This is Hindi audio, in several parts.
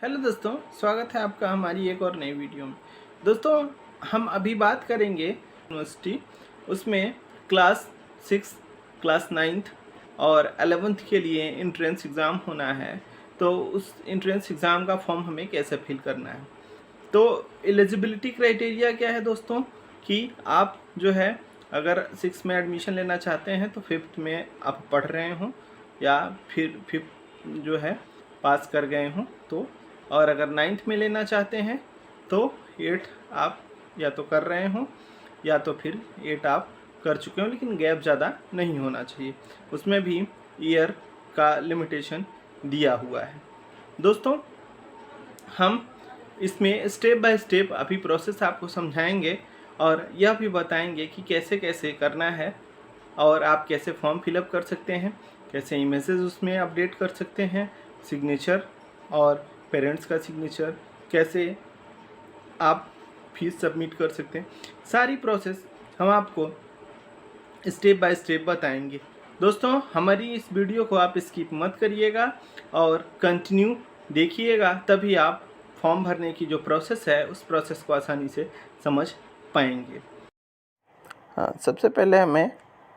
हेलो दोस्तों, स्वागत है आपका हमारी एक और नई वीडियो में। दोस्तों, हम अभी बात करेंगे यूनिवर्सिटी, उसमें क्लास 6, क्लास 9th और 11th के लिए एंट्रेंस एग्ज़ाम होना है। तो उस एंट्रेंस एग्ज़ाम का फॉर्म हमें कैसे फिल करना है। तो एलिजिबिलिटी क्राइटेरिया क्या है दोस्तों, कि आप जो है अगर 6 में एडमिशन लेना चाहते हैं तो 5th में आप पढ़ रहे हों या फिर 5th जो है पास कर गए हों तो, और अगर 9th में लेना चाहते हैं तो 8 आप या तो कर रहे हों या तो फिर 8 आप कर चुके हों, लेकिन गैप ज़्यादा नहीं होना चाहिए। उसमें भी ईयर का लिमिटेशन दिया हुआ है। दोस्तों, हम इसमें स्टेप बाय स्टेप अभी प्रोसेस आपको समझाएंगे और यह भी बताएंगे कि कैसे कैसे करना है और आप कैसे फॉर्म फिलअप कर सकते हैं, कैसे इमेजेस उसमें अपडेट कर सकते हैं, सिग्नेचर और पेरेंट्स का सिग्नेचर, कैसे आप फीस सबमिट कर सकते हैं। सारी प्रोसेस हम आपको स्टेप बाय स्टेप बताएंगे। दोस्तों, हमारी इस वीडियो को आप स्किप मत करिएगा और कंटिन्यू देखिएगा, तभी आप फॉर्म भरने की जो प्रोसेस है उस प्रोसेस को आसानी से समझ पाएंगे। हाँ, सबसे पहले हमें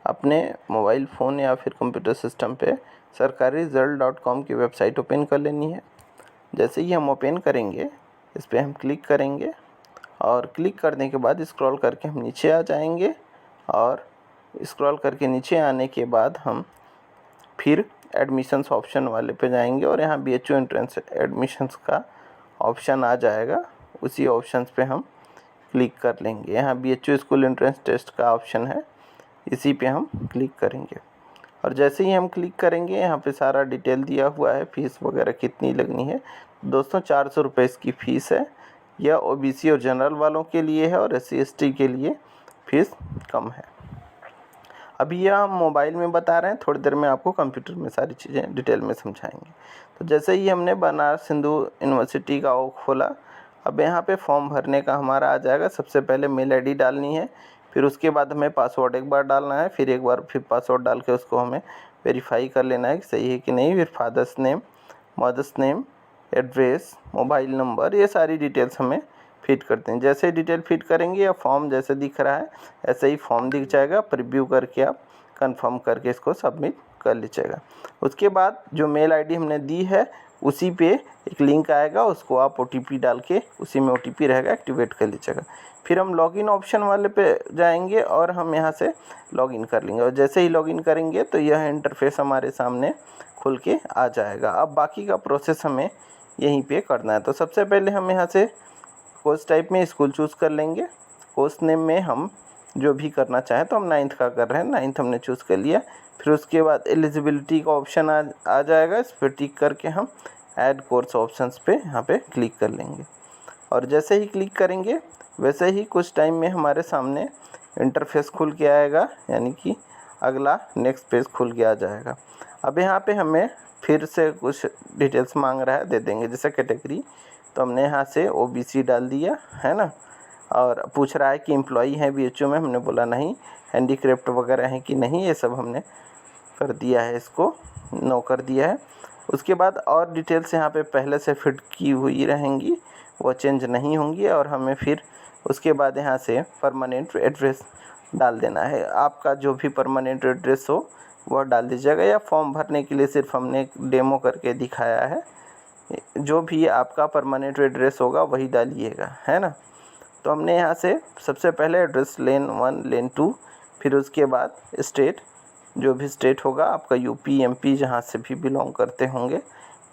अपने मोबाइल फ़ोन या फिर कंप्यूटर सिस्टम पे sarkariresult.com की वेबसाइट ओपन कर लेनी है। जैसे ही हम ओपन करेंगे, इस पर हम क्लिक करेंगे और क्लिक करने के बाद स्क्रॉल करके हम नीचे आ जाएंगे और स्क्रॉल करके नीचे आने के बाद हम फिर एडमिशन्स ऑप्शन वाले पे जाएंगे और यहाँ BHU एंट्रेंस एडमिशन्स का ऑप्शन आ जाएगा। उसी ऑप्शंस पे हम क्लिक कर लेंगे। यहाँ BHU स्कूल एंट्रेंस टेस्ट का ऑप्शन है, इसी पे हम क्लिक करेंगे और जैसे ही हम क्लिक करेंगे यहाँ पे सारा डिटेल दिया हुआ है, फ़ीस वगैरह कितनी लगनी है। दोस्तों, 400 रुपये इसकी फ़ीस है। यह OBC और जनरल वालों के लिए है और SC ST के लिए फ़ीस कम है। अभी यह हम मोबाइल में बता रहे हैं, थोड़ी देर में आपको कंप्यूटर में सारी चीज़ें डिटेल में समझाएंगे। तो जैसे ही हमने बनारस हिंदू यूनिवर्सिटी का वो खोला, अब यहाँ पे फॉर्म भरने का हमारा आ जाएगा। सबसे पहले मेल आईडी डालनी है, फिर उसके बाद हमें पासवर्ड एक बार डालना है, फिर एक बार फिर पासवर्ड डाल के उसको हमें वेरीफाई कर लेना है कि सही है कि नहीं। फिर father's name, mother's name, address, mobile number, ये सारी डिटेल्स हमें फिट करते हैं। जैसे डिटेल फिट करेंगे या फॉर्म जैसे दिख रहा है ऐसे ही फॉर्म दिख जाएगा। प्रीव्यू करके आप कंफर्म करके इसको सबमिट कर लीजिएगा। उसके बाद जो मेल आईडी हमने दी है उसी पे एक लिंक आएगा, उसको आप OTP डाल के उसी में OTP रहेगा, एक्टिवेट कर लीजिएगा। फिर हम लॉगिन ऑप्शन वाले पे जाएंगे और हम यहाँ से लॉगिन कर लेंगे और जैसे ही लॉगिन करेंगे तो यह इंटरफेस हमारे सामने खुल के आ जाएगा। अब बाकी का प्रोसेस हमें यहीं पे करना है। तो सबसे पहले हम यहाँ से कोर्स टाइप में स्कूल चूज़ कर लेंगे। कोर्स नेम में हम जो भी करना चाहें, तो हम 9th का कर रहे हैं, 9th हमने चूज़ कर लिया। फिर उसके बाद एलिजिबिलिटी का ऑप्शन आ जाएगा, इस पर टिक करके हम ऐड कोर्स ऑप्शंस पे यहाँ पे क्लिक कर लेंगे और जैसे ही क्लिक करेंगे वैसे ही कुछ टाइम में हमारे सामने इंटरफेस खुल के आएगा, यानी कि अगला नेक्स्ट पेज खुल के आ जाएगा। अब यहाँ पे हमें फिर से कुछ डिटेल्स मांग रहा है, दे देंगे। जैसे कैटेगरी, तो हमने यहाँ से OBC डाल दिया है ना, और पूछ रहा है कि एम्प्लॉई हैं BHU में, हमने बोला नहीं। हैंडीक्राफ्ट वगैरह हैं कि नहीं, ये सब हमने कर दिया है, इसको नो कर दिया है। उसके बाद और डिटेल्स यहाँ पे पहले से फिट की हुई रहेंगी, वो चेंज नहीं होंगी। और हमें फिर उसके बाद यहाँ से परमानेंट एड्रेस डाल देना है। आपका जो भी परमानेंट एड्रेस हो वह डाल दीजिएगा, या फॉर्म भरने के लिए सिर्फ हमने एक डेमो करके दिखाया है। जो भी आपका परमानेंट एड्रेस होगा वही डालिएगा, है ना। तो हमने यहाँ से सबसे पहले एड्रेस लेन 1, लेन 2, फिर उसके बाद स्टेट, जो भी स्टेट होगा आपका, UP MP जहाँ से भी बिलोंग करते होंगे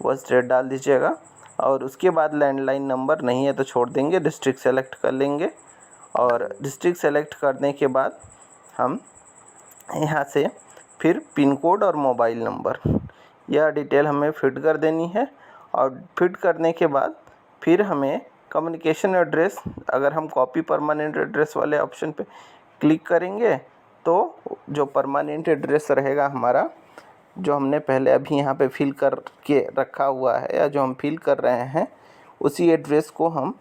वह स्टेट डाल दीजिएगा। और उसके बाद लैंडलाइन नंबर नहीं है तो छोड़ देंगे, डिस्ट्रिक्ट सेलेक्ट कर लेंगे। और डिस्ट्रिक्ट सेलेक्ट करने के बाद हम यहाँ से फिर पिन कोड और मोबाइल नंबर, यह डिटेल हमें फिट कर देनी है। और फिट करने के बाद फिर हमें कम्युनिकेशन एड्रेस, अगर हम कॉपी परमानेंट एड्रेस वाले ऑप्शन पे क्लिक करेंगे तो जो परमानेंट एड्रेस रहेगा हमारा, जो हमने पहले अभी यहाँ पे फिल कर के रखा हुआ है या जो हम फिल कर रहे हैं, उसी एड्रेस को हम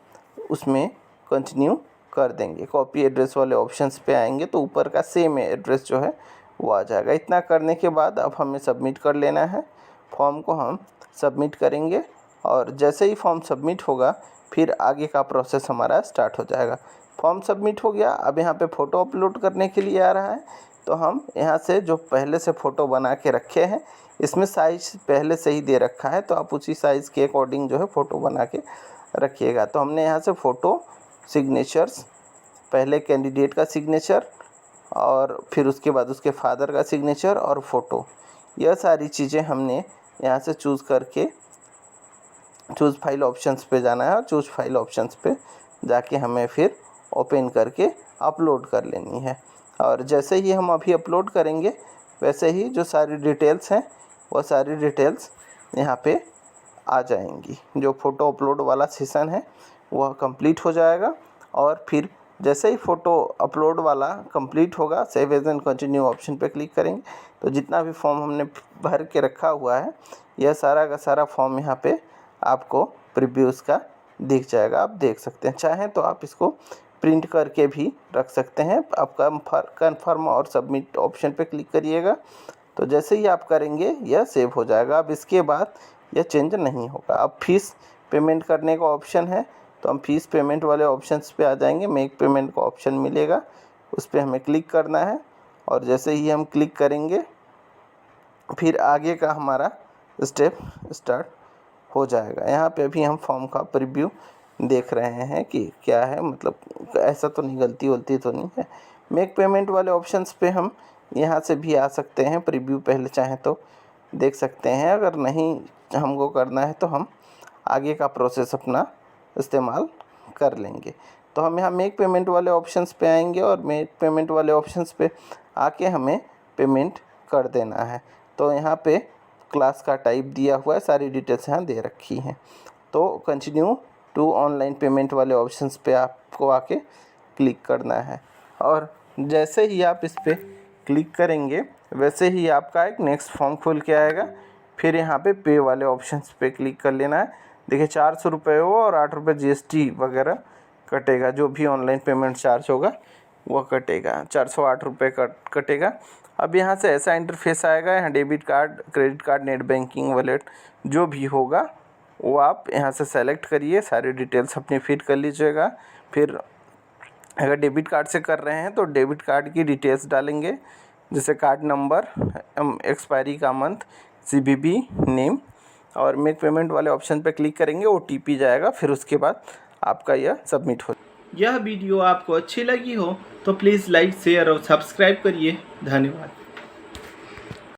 उसमें कंटिन्यू कर देंगे। कॉपी एड्रेस वाले ऑप्शंस पे आएंगे तो ऊपर का सेम एड्रेस जो है वो आ जाएगा। इतना करने के बाद अब हमें सबमिट कर लेना है। फॉर्म को हम सबमिट करेंगे और जैसे ही फॉर्म सबमिट होगा फिर आगे का प्रोसेस हमारा स्टार्ट हो जाएगा। फॉर्म सबमिट हो गया, अब यहाँ पे फ़ोटो अपलोड करने के लिए आ रहा है। तो हम यहाँ से जो पहले से फ़ोटो बना के रखे हैं, इसमें साइज़ पहले से ही दे रखा है, तो आप उसी साइज़ के अकॉर्डिंग जो है फ़ोटो बना के रखिएगा। तो हमने यहाँ से फ़ोटो, सिग्नेचर्स, पहले कैंडिडेट का सिग्नेचर और फिर उसके बाद उसके फादर का सिग्नेचर और फ़ोटो, यह सारी चीज़ें हमने यहाँ से चूज़ करके चूज़ फाइल ऑप्शंस पे जाना है और चूज़ फाइल ऑप्शंस पे जाके हमें फिर ओपन करके अपलोड कर लेनी है। और जैसे ही हम अभी अपलोड करेंगे वैसे ही जो सारी डिटेल्स हैं वो सारी डिटेल्स यहाँ पे आ जाएंगी। जो फ़ोटो अपलोड वाला सेशन है वह कंप्लीट हो जाएगा और फिर जैसे ही फ़ोटो अपलोड वाला कंप्लीट होगा, save as and continue option पे क्लिक करेंगे तो जितना भी फॉर्म हमने भर के रखा हुआ है यह सारा का सारा फॉर्म यहाँ पे आपको प्रीव्यूज़ का दिख जाएगा। आप देख सकते हैं, चाहें तो आप इसको प्रिंट करके भी रख सकते हैं। आप कन्फर्म और सबमिट ऑप्शन पे क्लिक करिएगा तो जैसे ही आप करेंगे यह सेव हो जाएगा। अब इसके बाद यह चेंज नहीं होगा। अब फीस पेमेंट करने का ऑप्शन है तो हम फीस पेमेंट वाले ऑप्शंस पे आ जाएंगे। मेक पेमेंट का ऑप्शन मिलेगा, उस पर हमें क्लिक करना है और जैसे ही हम क्लिक करेंगे फिर आगे का हमारा स्टेप स्टार्ट हो जाएगा। यहाँ पे अभी हम फॉर्म का प्रीव्यू देख रहे हैं कि क्या है, मतलब ऐसा तो नहीं, गलती तो नहीं है। मेक पेमेंट वाले ऑप्शंस पे हम यहाँ से भी आ सकते हैं, प्रीव्यू पहले चाहें तो देख सकते हैं। अगर नहीं हमको करना है तो हम आगे का प्रोसेस अपना इस्तेमाल कर लेंगे। तो हम यहाँ मेक पेमेंट वाले ऑप्शंस पे आएंगे और मेक पेमेंट वाले ऑप्शंस पे आके हमें पेमेंट कर देना है। तो यहाँ पे क्लास का टाइप दिया हुआ है, सारी डिटेल्स यहाँ दे रखी हैं। तो कंटिन्यू टू ऑनलाइन पेमेंट वाले ऑप्शंस पे आपको आके क्लिक करना है और जैसे ही आप इस पर क्लिक करेंगे वैसे ही आपका एक नेक्स्ट फॉर्म खुल के आएगा। फिर यहाँ पे वाले ऑप्शंस पे क्लिक कर लेना है। देखिए 400 रुपये हो और 8 रुपये GST वगैरह कटेगा, जो भी ऑनलाइन पेमेंट चार्ज होगा वह कटेगा, 408 रुपये कटेगा। अब यहाँ से ऐसा इंटरफेस आएगा, यहाँ debit card, credit card, net banking, wallet जो भी होगा वो आप यहाँ से सेलेक्ट करिए, सारी डिटेल्स अपनी फिट कर लीजिएगा। फिर अगर डेबिट कार्ड से कर रहे हैं तो डेबिट कार्ड की डिटेल्स डालेंगे, जैसे कार्ड नंबर, एक्सपायरी का मंथ, CVV नेम और मेक पेमेंट वाले ऑप्शन पे क्लिक करेंगे, OTP जाएगा। फिर उसके बाद आपका यह सबमिट हो। यह वीडियो आपको अच्छी लगी हो तो प्लीज़ लाइक, शेयर और सब्सक्राइब करिए। धन्यवाद।